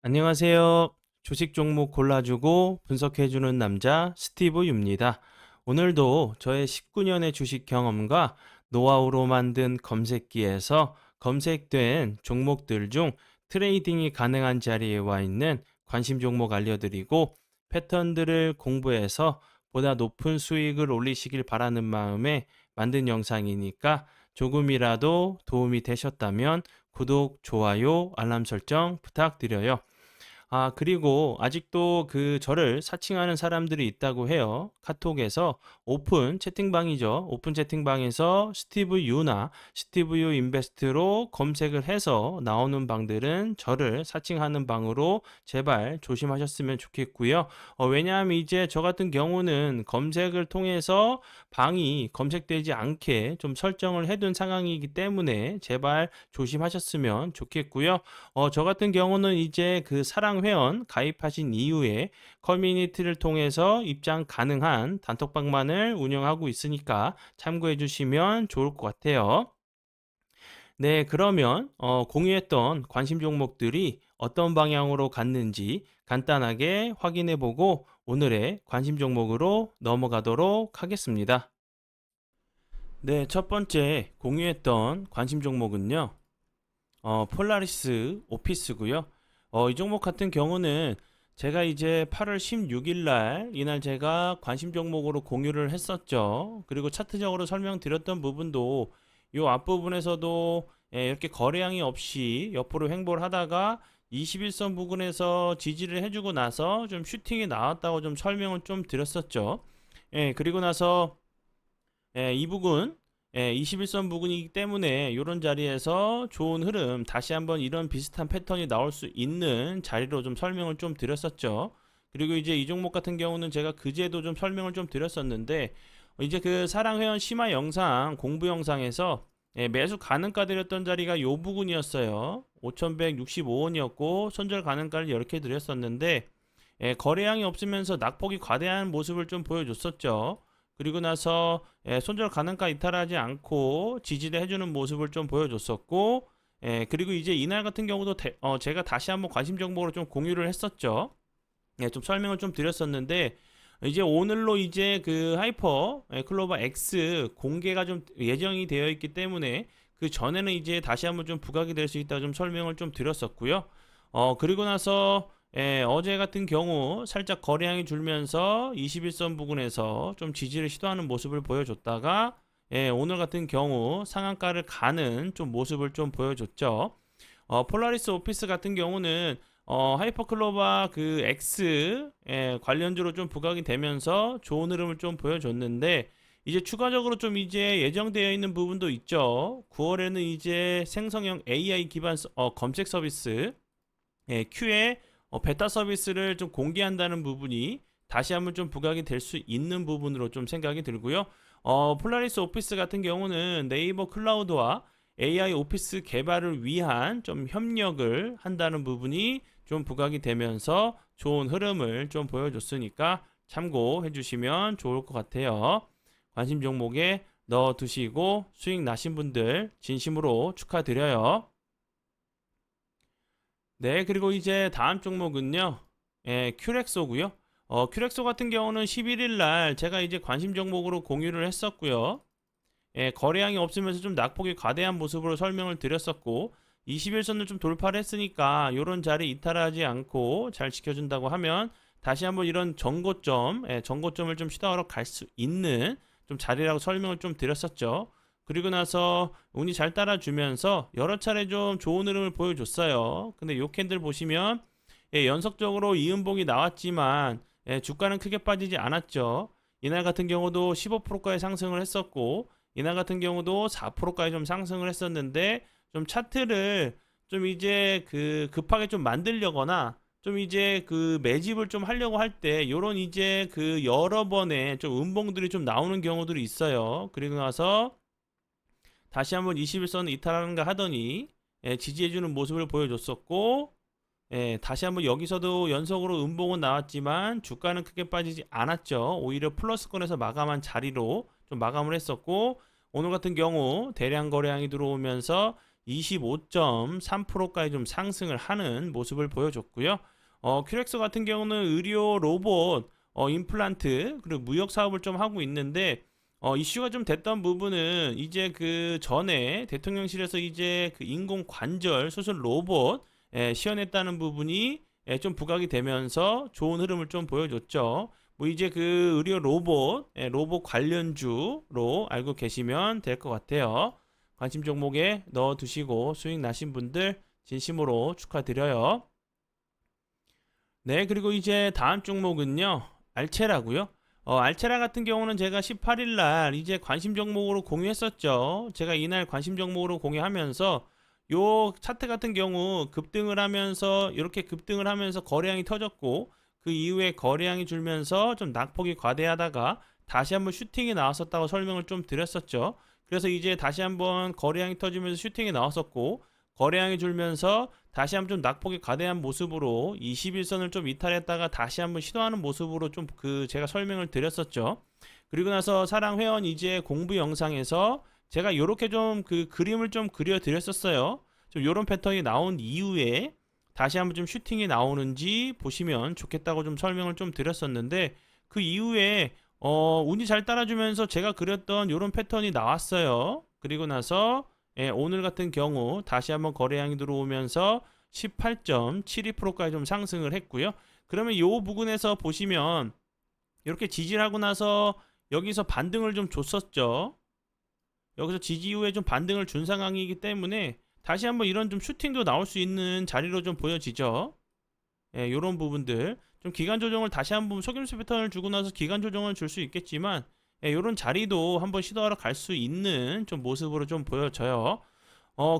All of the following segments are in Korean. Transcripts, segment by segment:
안녕하세요. 주식 종목 골라주고 분석해주는 남자 스티브 유입니다. 오늘도 저의 19년의 주식 경험과 노하우로 만든 검색기에서 검색된 종목들 중 트레이딩이 가능한 자리에 와 있는 관심 종목 알려드리고 패턴들을 공부해서 보다 높은 수익을 올리시길 바라는 마음에 만든 영상이니까 조금이라도 도움이 되셨다면 구독, 좋아요, 알람 설정 부탁드려요. 그리고 아직도 저를 사칭하는 사람들이 있다고 해요. 카톡에서 오픈 채팅방이죠. 오픈 채팅방에서 스티브 유나 스티브 유 인베스트로 검색을 해서 나오는 방들은 저를 사칭하는 방으로 제발 조심하셨으면 좋겠고요. 왜냐하면 이제 저 같은 경우는 검색을 통해서 방이 검색되지 않게 좀 설정을 해둔 상황이기 때문에 제발 조심하셨으면 좋겠고요. 저 같은 경우는 이제 사랑 회원 가입하신 이후에 커뮤니티를 통해서 입장 가능한 단톡방만을 운영하고 있으니까 참고해 주시면 좋을 것 같아요. 네, 그러면 공유했던 관심 종목들이 어떤 방향으로 갔는지 간단하게 확인해 보고 오늘의 관심 종목으로 넘어가도록 하겠습니다. 네, 첫 번째 공유했던 관심 종목은요. 폴라리스 오피스고요. 이 종목 같은 경우는 제가 이제 8월 16일 날 이날 제가 관심 종목으로 공유를 했었죠. 그리고 차트적으로 설명드렸던 부분도 이 앞부분에서도 이렇게 거래량이 없이 옆으로 횡보를 하다가 21선 부근에서 지지를 해주고 나서 좀 슈팅이 나왔다고 좀 설명을 좀 드렸었죠. 그리고 나서 이 부분 21선 부근이기 때문에 이런 자리에서 좋은 흐름 다시 한번 이런 비슷한 패턴이 나올 수 있는 자리로 좀 설명을 좀 드렸었죠. 그리고 이제 이 종목 같은 경우는 제가 그제도 좀 설명을 좀 드렸었는데 이제 사랑회원 심화 영상 공부 영상에서 매수 가능가 드렸던 자리가 요 부분이었어요. 5,165원이었고 손절 가능가를 이렇게 드렸었는데 거래량이 없으면서 낙폭이 과대한 모습을 좀 보여줬었죠. 그리고 나서 손절 가능가 이탈하지 않고 지지를 해주는 모습을 좀 보여줬었고, 그리고 이제 이날 같은 경우도 제가 다시 한번 관심 정보로 좀 공유를 했었죠. 좀 설명을 좀 드렸었는데 이제 오늘로 이제 하이퍼 클로버 X 공개가 좀 예정이 되어 있기 때문에 그 전에는 이제 다시 한번 좀 부각이 될 수 있다 좀 설명을 좀 드렸었고요. 그리고 나서 어제 같은 경우 살짝 거래량이 줄면서 21선 부근에서 좀 지지를 시도하는 모습을 보여줬다가 오늘 같은 경우 상한가를 가는 좀 모습을 좀 보여줬죠. 폴라리스 오피스 같은 경우는 하이퍼클로바 X 관련주로 좀 부각이 되면서 좋은 흐름을 좀 보여줬는데 이제 추가적으로 좀 이제 예정되어 있는 부분도 있죠. 9월에는 이제 생성형 AI 기반 검색 서비스 Q에 베타 서비스를 좀 공개한다는 부분이 다시 한번 좀 부각이 될 수 있는 부분으로 좀 생각이 들고요. 폴라리스 오피스 같은 경우는 네이버 클라우드와 AI 오피스 개발을 위한 좀 협력을 한다는 부분이 좀 부각이 되면서 좋은 흐름을 좀 보여줬으니까 참고해 주시면 좋을 것 같아요. 관심 종목에 넣어 두시고 수익 나신 분들 진심으로 축하드려요. 네, 그리고 이제 다음 종목은요. 큐렉소고요. 큐렉소 같은 경우는 11일 날 제가 이제 관심 종목으로 공유를 했었고요. 거래량이 없으면서 좀 낙폭이 과대한 모습으로 설명을 드렸었고 21선을 좀 돌파를 했으니까 이런 자리 이탈하지 않고 잘 지켜준다고 하면 다시 한번 이런 정고점을 좀 시도하러 갈 수 있는 좀 자리라고 설명을 좀 드렸었죠. 그리고 나서 운이 잘 따라주면서 여러 차례 좀 좋은 흐름을 보여줬어요. 근데 요 캔들 보시면 연속적으로 이음봉이 나왔지만 주가는 크게 빠지지 않았죠. 이날 같은 경우도 15%까지 상승을 했었고 이날 같은 경우도 4%까지 좀 상승을 했었는데 좀 차트를 좀 이제 급하게 좀 만들려거나 좀 이제 매집을 좀 하려고 할 때 요런 이제 여러 번의 좀 음봉들이 좀 나오는 경우들이 있어요. 그리고 나서 다시 한번 21선 이탈하는가 하더니 지지해주는 모습을 보여줬었고 다시 한번 여기서도 연속으로 음봉은 나왔지만 주가는 크게 빠지지 않았죠. 오히려 플러스권에서 마감한 자리로 좀 마감을 했었고 오늘 같은 경우 대량 거래량이 들어오면서 25.3%까지 좀 상승을 하는 모습을 보여줬고요. 큐렉스 같은 경우는 의료 로봇, 임플란트, 그리고 무역 사업을 좀 하고 있는데, 이슈가 좀 됐던 부분은 이제 그 전에 대통령실에서 이제 그 인공 관절 수술 로봇 시연했다는 부분이 좀 부각이 되면서 좋은 흐름을 좀 보여줬죠. 뭐 이제 그 의료 로봇, 로봇 관련주로 알고 계시면 될 것 같아요. 관심 종목에 넣어 두시고 수익 나신 분들 진심으로 축하드려요. 네, 그리고 이제 다음 종목은요. 알체라고요. 알체라 같은 경우는 제가 18일 날 이제 관심 종목으로 공유했었죠. 제가 이날 관심 종목으로 공유하면서 요 차트 같은 경우 급등을 하면서 이렇게 급등을 하면서 거래량이 터졌고 그 이후에 거래량이 줄면서 좀 낙폭이 과대하다가 다시 한번 슈팅이 나왔었다고 설명을 좀 드렸었죠. 그래서 이제 다시 한번 거래량이 터지면서 슈팅이 나왔었고 거래량이 줄면서 다시 한번 좀 낙폭이 과대한 모습으로 21선을 좀 이탈했다가 다시 한번 시도하는 모습으로 좀 그 제가 설명을 드렸었죠. 그리고 나서 사랑 회원 이제 공부 영상에서 제가 이렇게 좀 그 그림을 좀 그려 드렸었어요. 좀 이런 패턴이 나온 이후에 다시 한번 좀 슈팅이 나오는지 보시면 좋겠다고 좀 설명을 좀 드렸었는데 그 이후에 운이 잘 따라주면서 제가 그렸던 이런 패턴이 나왔어요. 그리고 나서 오늘 같은 경우 다시 한번 거래량이 들어오면서 18.72%까지 좀 상승을 했고요. 그러면 이 부분에서 보시면 이렇게 지지를 하고 나서 여기서 반등을 좀 줬었죠. 여기서 지지 이후에 좀 반등을 준 상황이기 때문에 다시 한번 이런 좀 슈팅도 나올 수 있는 자리로 좀 보여지죠. 이런 부분들 좀 기간 조정을 다시 한번 속임수 패턴을 주고 나서 기간 조정을 줄 수 있겠지만 이런 자리도 한번 시도하러 갈 수 있는 좀 모습으로 좀 보여져요.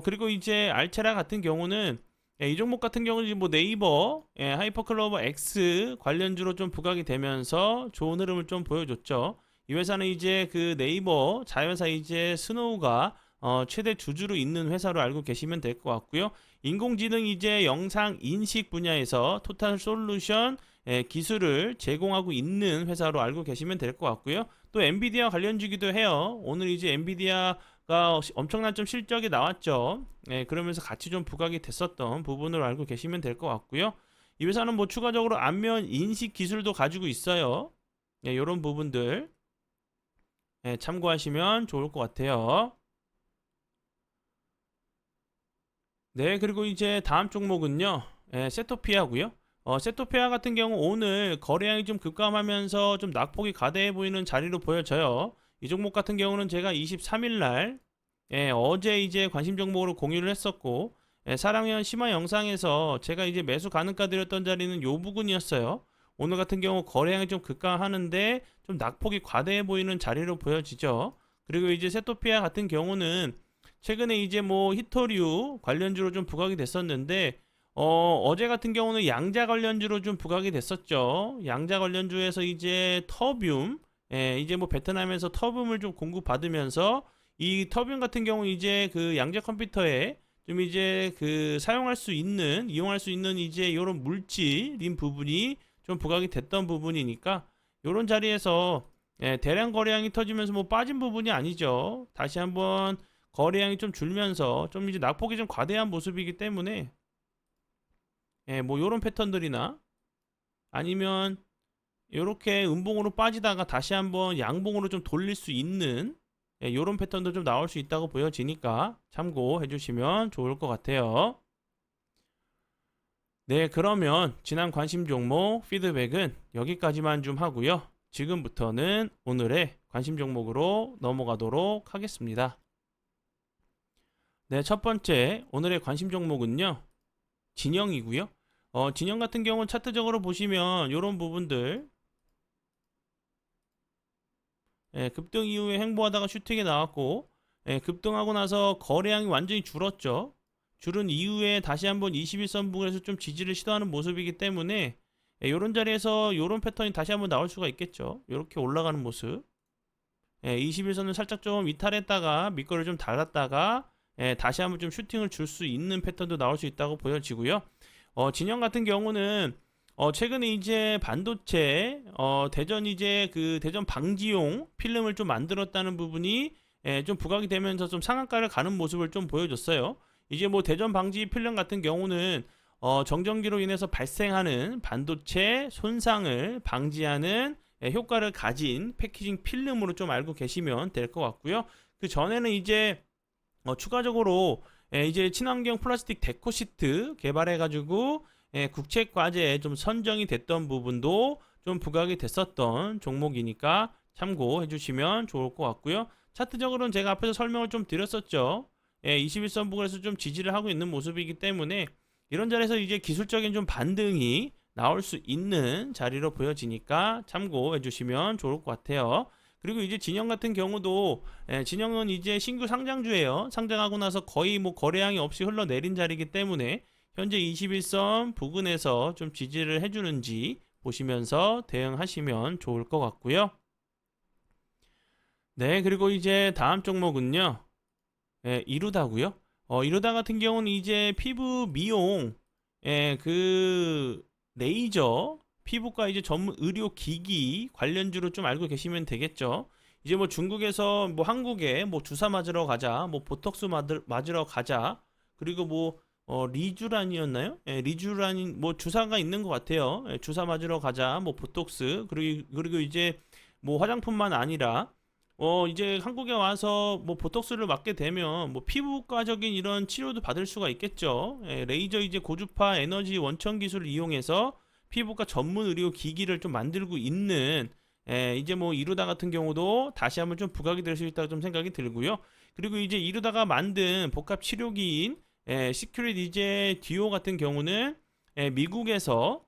그리고 이제 알체라 같은 경우는 이 종목 같은 경우는 뭐 네이버 하이퍼클로버 X 관련주로 좀 부각이 되면서 좋은 흐름을 좀 보여줬죠. 이 회사는 이제 그 네이버 자회사 이제 스노우가 최대 주주로 있는 회사로 알고 계시면 될 것 같고요. 인공지능 이제 영상 인식 분야에서 토탈 솔루션 기술을 제공하고 있는 회사로 알고 계시면 될 것 같고요. 또 엔비디아 관련주기도 해요. 오늘 이제 엔비디아가 엄청난 좀 실적이 나왔죠. 그러면서 같이 좀 부각이 됐었던 부분으로 알고 계시면 될 것 같고요. 이 회사는 뭐 추가적으로 안면 인식 기술도 가지고 있어요. 이런 부분들 참고하시면 좋을 것 같아요. 네, 그리고 이제 다음 종목은요. 세토피아고요. 세토피아 같은 경우 오늘 거래량이 좀 급감하면서 좀 낙폭이 과대해 보이는 자리로 보여져요. 이 종목 같은 경우는 제가 23일 날 어제 이제 관심 종목으로 공유를 했었고 사랑현 심화 영상에서 제가 이제 매수 가능가 드렸던 자리는 요 부분이었어요. 오늘 같은 경우 거래량이 좀 급감하는데 좀 낙폭이 과대해 보이는 자리로 보여지죠. 그리고 이제 세토피아 같은 경우는 최근에 이제 뭐 히토류 관련주로 좀 부각이 됐었는데 어제 같은 경우는 양자 관련주로 좀 부각이 됐었죠. 양자 관련주에서 이제 터뷴 이제 뭐 베트남에서 터뷴을 좀 공급받으면서 이 터뷴 같은 경우 이제 그 양자 컴퓨터에 좀 이제 그 사용할 수 있는 이용할 수 있는 이제 이런 물질인 부분이 좀 부각이 됐던 부분이니까 이런 자리에서 대량 거래량이 터지면서 뭐 빠진 부분이 아니죠. 다시 한번 거래량이 좀 줄면서 좀 이제 낙폭이 좀 과대한 모습이기 때문에 뭐 요런 패턴들이나 아니면 이렇게 음봉으로 빠지다가 다시 한번 양봉으로 좀 돌릴 수 있는 요런 패턴도 좀 나올 수 있다고 보여지니까 참고해 주시면 좋을 것 같아요. 네, 그러면 지난 관심 종목 피드백은 여기까지만 좀 하고요. 지금부터는 오늘의 관심 종목으로 넘어가도록 하겠습니다. 네, 첫 번째 오늘의 관심 종목은요. 진영이고요. 진영 같은 경우는 차트적으로 보시면 이런 부분들 급등 이후에 횡보하다가 슈팅이 나왔고 급등하고 나서 거래량이 완전히 줄었죠. 줄은 이후에 다시 한번 21선 부근에서 좀 지지를 시도하는 모습이기 때문에 이런 자리에서 이런 패턴이 다시 한번 나올 수가 있겠죠. 이렇게 올라가는 모습 21선을 살짝 좀 이탈했다가 밑거를 좀 달았다가 다시 한번 좀 슈팅을 줄 수 있는 패턴도 나올 수 있다고 보여지고요. 진영 같은 경우는 최근에 이제 반도체 대전 이제 그 대전 방지용 필름을 좀 만들었다는 부분이 좀 부각이 되면서 좀 상한가를 가는 모습을 좀 보여줬어요. 이제 뭐 대전 방지 필름 같은 경우는 정전기로 인해서 발생하는 반도체 손상을 방지하는 효과를 가진 패키징 필름으로 좀 알고 계시면 될 것 같고요. 그 전에는 이제 추가적으로 이제 친환경 플라스틱 데코 시트 개발해가지고 국책 과제에 좀 선정이 됐던 부분도 좀 부각이 됐었던 종목이니까 참고해 주시면 좋을 것 같고요. 차트적으로는 제가 앞에서 설명을 좀 드렸었죠. 21선 부근에서 좀 지지를 하고 있는 모습이기 때문에 이런 자리에서 이제 기술적인 좀 반등이 나올 수 있는 자리로 보여지니까 참고해 주시면 좋을 것 같아요. 그리고 이제 진영 같은 경우도 진영은 이제 신규 상장주예요. 상장하고 나서 거의 뭐 거래량이 없이 흘러내린 자리이기 때문에 현재 21선 부근에서 좀 지지를 해주는지 보시면서 대응하시면 좋을 것 같고요. 네, 그리고 이제 다음 종목은요. 이루다고요. 이루다 같은 경우는 이제 피부 미용, 그 레이저, 피부과 이제 전문 의료 기기 관련주로 좀 알고 계시면 되겠죠. 이제 뭐 중국에서 뭐 한국에 뭐 주사 맞으러 가자, 뭐 보톡스 맞으러 가자, 그리고 뭐 리쥬란이었나요? 리쥬란이 뭐 주사가 있는 것 같아요. 주사 맞으러 가자, 뭐 보톡스, 그리고 이제 뭐 화장품만 아니라 이제 한국에 와서 뭐 보톡스를 맞게 되면 뭐 피부과적인 이런 치료도 받을 수가 있겠죠. 레이저 이제 고주파 에너지 원천 기술을 이용해서 피부과 전문 의료 기기를 좀 만들고 있는 이제 뭐 이루다 같은 경우도 다시 한번 좀 부각이 될 수 있다고 좀 생각이 들고요. 그리고 이제 이루다가 만든 복합 치료기인 시큐릿 이제 듀오 같은 경우는 미국에서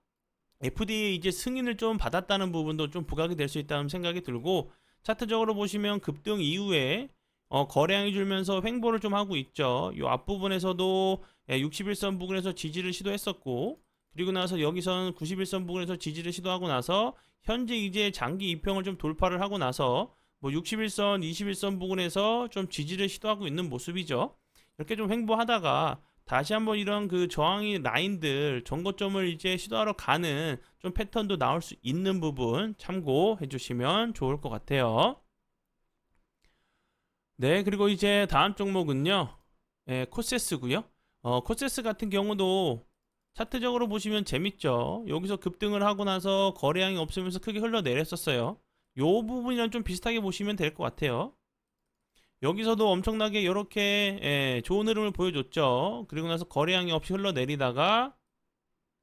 FDA 이제 승인을 좀 받았다는 부분도 좀 부각이 될 수 있다는 생각이 들고 차트적으로 보시면 급등 이후에 거래량이 줄면서 횡보를 좀 하고 있죠. 이 앞부분에서도 61선 부근에서 지지를 시도했었고 그리고 나서 여기선 91선 부근에서 지지를 시도하고 나서 현재 이제 장기 이평을 좀 돌파를 하고 나서 뭐 61선, 21선 부근에서 좀 지지를 시도하고 있는 모습이죠. 이렇게 좀 횡보하다가 다시 한번 이런 그 저항이 라인들 전고점을 이제 시도하러 가는 좀 패턴도 나올 수 있는 부분 참고해 주시면 좋을 것 같아요. 네, 그리고 이제 다음 종목은요. 코세스고요. 코세스 같은 경우도 차트적으로 보시면 재밌죠. 여기서 급등을 하고 나서 거래량이 없으면서 크게 흘러내렸었어요. 요 부분이랑 좀 비슷하게 보시면 될 것 같아요. 여기서도 엄청나게 이렇게 좋은 흐름을 보여줬죠. 그리고 나서 거래량이 없이 흘러내리다가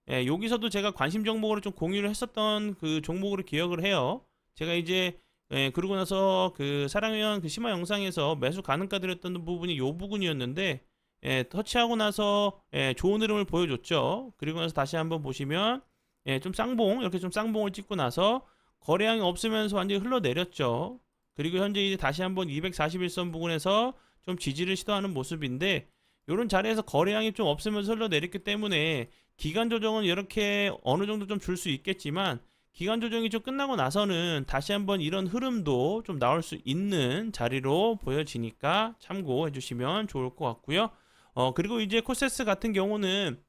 여기서도 제가 관심 종목으로 좀 공유를 했었던 그 종목으로 기억을 해요. 제가 이제 그러고 나서 그 사랑회원 그 심화 영상에서 매수 가능가 드렸던 부분이 요 부분이었는데 터치하고 나서 좋은 흐름을 보여줬죠. 그리고 나서 다시 한번 보시면 좀 쌍봉 이렇게 좀 쌍봉을 찍고 나서 거래량이 없으면서 완전히 흘러내렸죠. 그리고 현재 이제 다시 한번 241선 부근에서 좀 지지를 시도하는 모습인데 이런 자리에서 거래량이 좀 없으면서 흘러내렸기 때문에 기간 조정은 이렇게 어느 정도 좀 줄 수 있겠지만 기간 조정이 좀 끝나고 나서는 다시 한번 이런 흐름도 좀 나올 수 있는 자리로 보여지니까 참고해 주시면 좋을 것 같고요. 그리고 이제 코세스 같은 경우는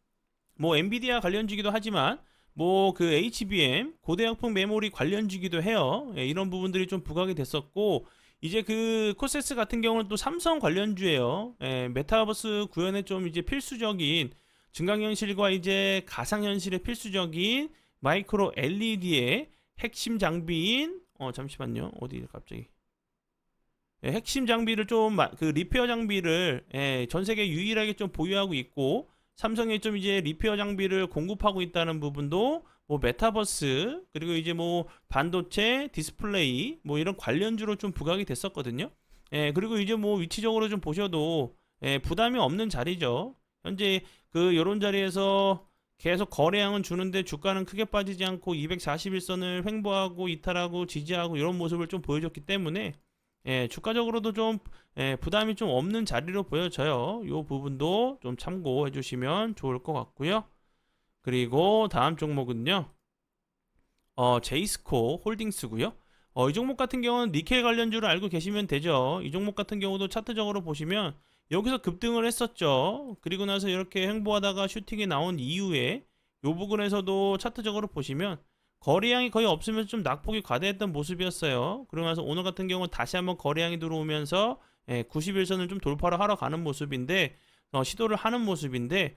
뭐 엔비디아 관련주기도 하지만 뭐 그 HBM 고대역풍 메모리 관련주기도 해요. 이런 부분들이 좀 부각이 됐었고 이제 그 코세스 같은 경우는 또 삼성 관련주예요. 메타버스 구현에 좀 이제 필수적인 증강현실과 이제 가상현실의 필수적인 마이크로 LED의 핵심 장비인 잠시만요. 어디 갑자기 핵심 장비를 좀 그 리페어 장비를 전 세계 유일하게 좀 보유하고 있고 삼성에 좀 이제 리페어 장비를 공급하고 있다는 부분도 뭐 메타버스 그리고 이제 뭐 반도체 디스플레이 뭐 이런 관련주로 좀 부각이 됐었거든요. 그리고 이제 뭐 위치적으로 좀 보셔도 부담이 없는 자리죠. 현재 그 요런 자리에서 계속 거래량은 주는데 주가는 크게 빠지지 않고 241선을 횡보하고 이탈하고 지지하고 이런 모습을 좀 보여줬기 때문에 주가적으로도 좀 부담이 좀 없는 자리로 보여져요. 이 부분도 좀 참고해 주시면 좋을 것 같고요. 그리고 다음 종목은요. 제이스코 홀딩스고요. 이 종목 같은 경우는 니켈 관련주를 알고 계시면 되죠. 이 종목 같은 경우도 차트적으로 보시면 여기서 급등을 했었죠. 그리고 나서 이렇게 횡보하다가 슈팅이 나온 이후에 요 부분에서도 차트적으로 보시면 거래량이 거의 없으면서 좀 낙폭이 과대했던 모습이었어요. 그러고 나서 오늘 같은 경우는 다시 한번 거래량이 들어오면서 91선을 좀 돌파를 하러 가는 모습인데 시도를 하는 모습인데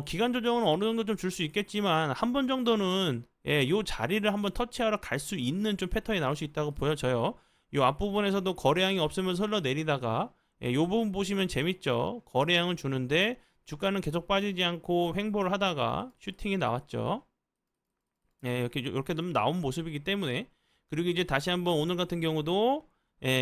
기간 조정은 어느 정도 좀 줄 수 있겠지만 한 번 정도는 요 자리를 한번 터치하러 갈 수 있는 좀 패턴이 나올 수 있다고 보여져요. 요 앞부분에서도 거래량이 없으면서 흘러내리다가 요 부분 보시면 재밌죠. 거래량을 주는데 주가는 계속 빠지지 않고 횡보를 하다가 슈팅이 나왔죠. 이렇게 좀 나온 모습이기 때문에, 그리고 이제 다시 한번 오늘 같은 경우도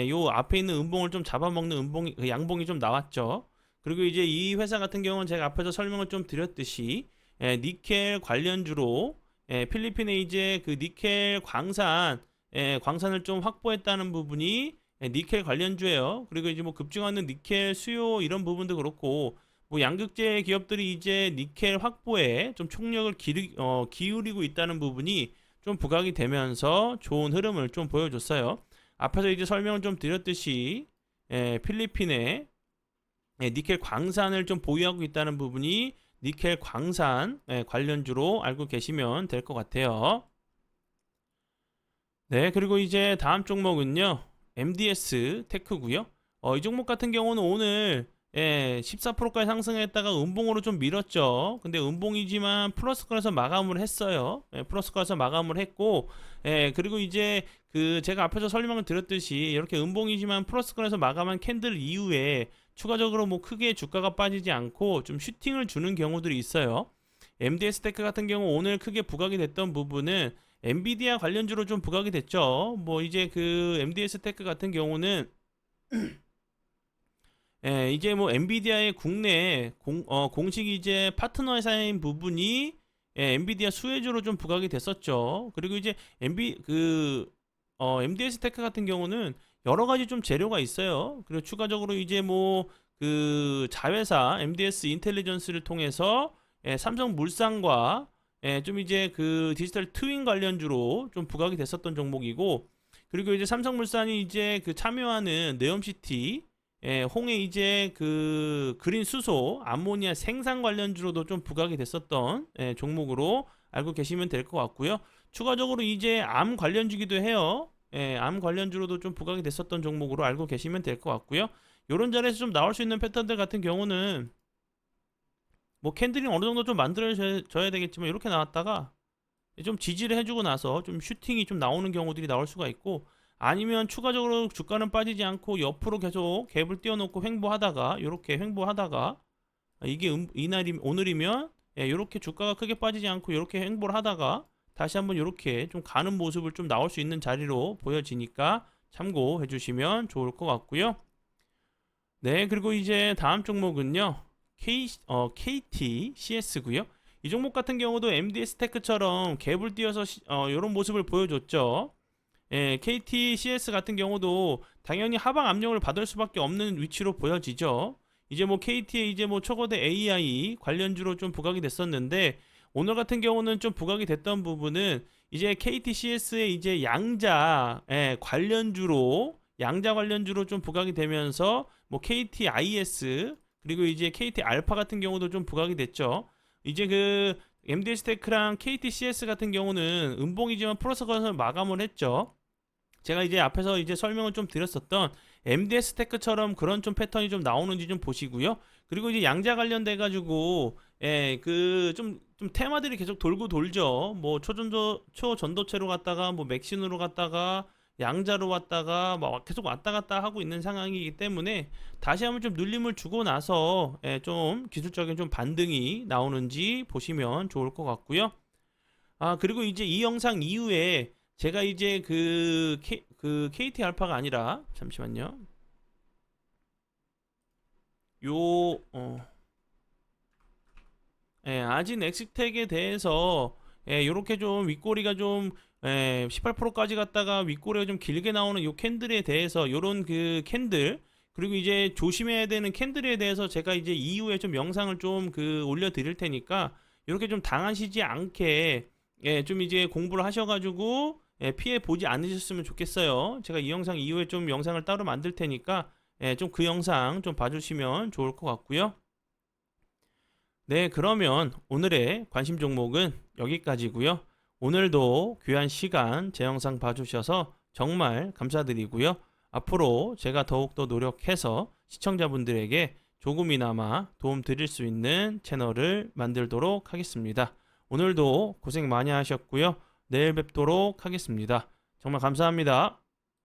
요 앞에 있는 음봉을 좀 잡아먹는 그 양봉이 좀 나왔죠. 그리고 이제 이 회사 같은 경우는 제가 앞에서 설명을 좀 드렸듯이 니켈 관련주로 필리핀에 이제 그 니켈 광산을 좀 확보했다는 부분이 니켈 관련주예요. 그리고 이제 뭐 급증하는 니켈 수요 이런 부분도 그렇고, 뭐 양극재 기업들이 이제 니켈 확보에 좀 총력을 기울이고 있다는 부분이 좀 부각이 되면서 좋은 흐름을 좀 보여줬어요. 앞에서 이제 설명을 좀 드렸듯이 필리핀에 니켈 광산을 좀 보유하고 있다는 부분이 니켈 광산 관련주로 알고 계시면 될 것 같아요. 네, 그리고 이제 다음 종목은요, MDS 테크고요. 이 종목 같은 경우는 오늘 14%까지 상승했다가 음봉으로 좀 밀었죠. 근데 음봉이지만 플러스권에서 마감을 했어요. 플러스권에서 마감을 했고, 그리고 이제 그 제가 앞에서 설명을 드렸듯이 이렇게 음봉이지만 플러스권에서 마감한 캔들 이후에 추가적으로 뭐 크게 주가가 빠지지 않고 좀 슈팅을 주는 경우들이 있어요. MDS 테크 같은 경우 오늘 크게 부각이 됐던 부분은 엔비디아 관련주로 좀 부각이 됐죠. 뭐 이제 그 MDS 테크 같은 경우는 이제 뭐 엔비디아의 국내 공식 이제 파트너 회사인 부분이 엔비디아 수혜주로 좀 부각이 됐었죠. 그리고 이제 MDS 테크 같은 경우는 여러 가지 좀 재료가 있어요. 그리고 추가적으로 이제 뭐 그 자회사 MDS 인텔리전스를 통해서 삼성물산과 좀 이제 그 디지털 트윈 관련주로 좀 부각이 됐었던 종목이고, 그리고 이제 삼성물산이 이제 그 참여하는 네옴시티 홍해 이제 그 그린 수소 암모니아 생산 관련주로도 좀 부각이 됐었던 종목으로 알고 계시면 될 것 같고요. 추가적으로 이제 암 관련주기도 해요. 암 관련주로도 좀 부각이 됐었던 종목으로 알고 계시면 될 것 같고요. 요런 자리에서 좀 나올 수 있는 패턴들 같은 경우는 뭐 캔들이 어느 정도 좀 만들어져야 되겠지만 이렇게 나왔다가 좀 지지를 해주고 나서 좀 슈팅이 좀 나오는 경우들이 나올 수가 있고, 아니면 추가적으로 주가는 빠지지 않고 옆으로 계속 갭을 띄워놓고 횡보하다가 이렇게 횡보하다가 이게 오늘이면 이렇게 주가가 크게 빠지지 않고 이렇게 횡보를 하다가 다시 한번 이렇게 좀 가는 모습을 좀 나올 수 있는 자리로 보여지니까 참고해 주시면 좋을 것 같고요. 네, 그리고 이제 다음 종목은요, KTCS고요. 이 종목 같은 경우도 MDS 테크처럼 갭을 띄어서 이런 모습을 보여줬죠. KTCS 같은 경우도 당연히 하방 압력을 받을 수밖에 없는 위치로 보여지죠. 이제 뭐 KT의 이제 뭐 초거대 AI 관련주로 좀 부각이 됐었는데, 오늘 같은 경우는 좀 부각이 됐던 부분은 이제 KTCS의 이제 양자 관련주로 좀 부각이 되면서 뭐 KTIS 그리고 이제 KT 알파 같은 경우도 좀 부각이 됐죠. 이제 그 MDS 테크랑 KTCS 같은 경우는 음봉이지만 플러스 건설 마감을 했죠. 제가 이제 앞에서 이제 설명을 좀 드렸었던 MDS 테크처럼 그런 좀 패턴이 좀 나오는지 좀 보시고요. 그리고 이제 양자 관련돼 가지고 그 좀 테마들이 계속 돌고 돌죠. 뭐 초전도체로 갔다가 뭐 맥신으로 갔다가 양자로 왔다가 막 계속 왔다 갔다 하고 있는 상황이기 때문에 다시 한번 좀 눌림을 주고 나서 좀 기술적인 좀 반등이 나오는지 보시면 좋을 것 같고요. 그리고 이제 이 영상 이후에 제가 이제 그 KT 알파가 아니라 잠시만요. 아직 넥스텍에 대해서 요렇게 좀 윗꼬리가 좀 18%까지 갔다가 윗꼬리가 좀 길게 나오는 요 캔들에 대해서 요런 그 캔들, 그리고 이제 조심해야 되는 캔들에 대해서 제가 이제 이후에 좀 영상을 좀 그 올려 드릴 테니까 이렇게 좀 당하시지 않게 좀 이제 공부를 하셔가지고 피해 보지 않으셨으면 좋겠어요. 제가 이 영상 이후에 좀 영상을 따로 만들 테니까 좀 그 영상 좀 봐주시면 좋을 것 같고요. 네, 그러면 오늘의 관심 종목은 여기까지고요. 오늘도 귀한 시간 제 영상 봐주셔서 정말 감사드리고요. 앞으로 제가 더욱더 노력해서 시청자분들에게 조금이나마 도움 드릴 수 있는 채널을 만들도록 하겠습니다. 오늘도 고생 많이 하셨고요. 내일 뵙도록 하겠습니다. 정말 감사합니다.